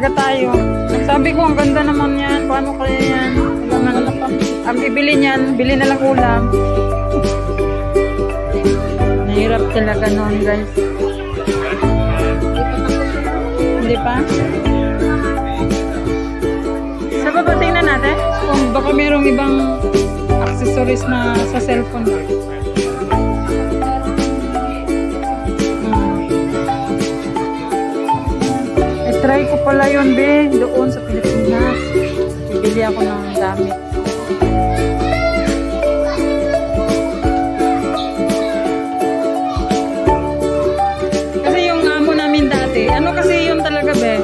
talaga tayo. Sabi ko, ang ganda naman yan. Paano kaya yan? Ang bibili niyan, bili na lang ulam. Nahirap talaga noon, guys. Hindi pa? Sa baba, tingnan natin. Kung baka mayroong ibang accessories na sa cellphone. Try ko pala yun, be, doon sa Pilipinas. Bibili ako ng gamit. Kasi yung amo namin dati, ano kasi yun talaga, be?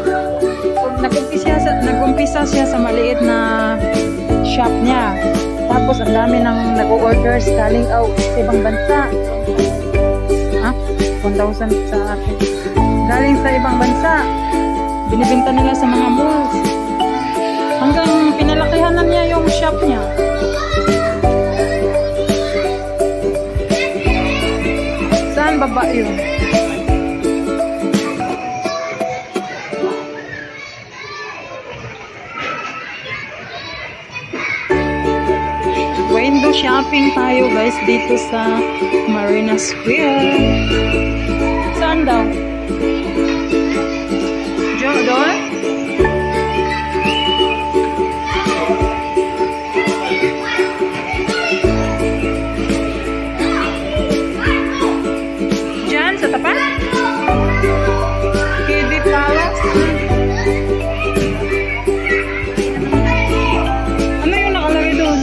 Nag-umpisa siya sa maliit na shop niya. Tapos ang dami nang nag-orders galing out sa ibang bansa. Ha? 1,000 sa akin. Galing sa ibang bansa. Binibenta nila sa mga malls. Hanggang pinalakihan na niya yung shop niya. Saan baba yun? Window shopping tayo, guys, dito sa Marina Square. Saan daw? Doon? Diyan, sa tapat? Kidit Palace? Ano yung nakalagay doon?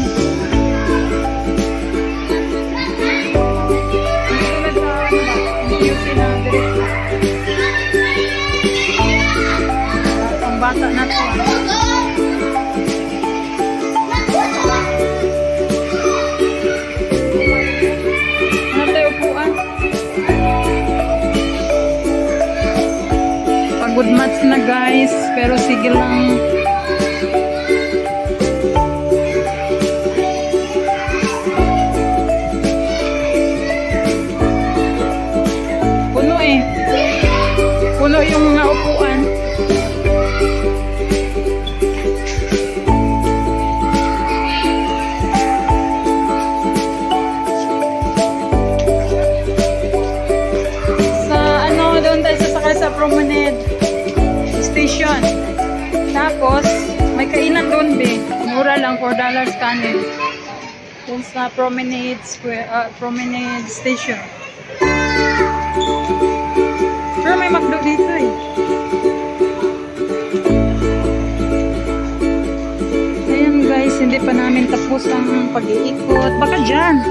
Bata na to. Ano tayo upuan? Pagod match na, guys. Pero sige lang. Puno eh. Puno yung mga upuan. Sa Promenade Station. Tapos, may kainan doon, be. Mura lang, $4 kanin. Doon sa Promenade Square, Promenade Station. Pero may McDo dito eh. Ayan, guys, hindi pa namin tapos ang pag-iikot. Baka dyan.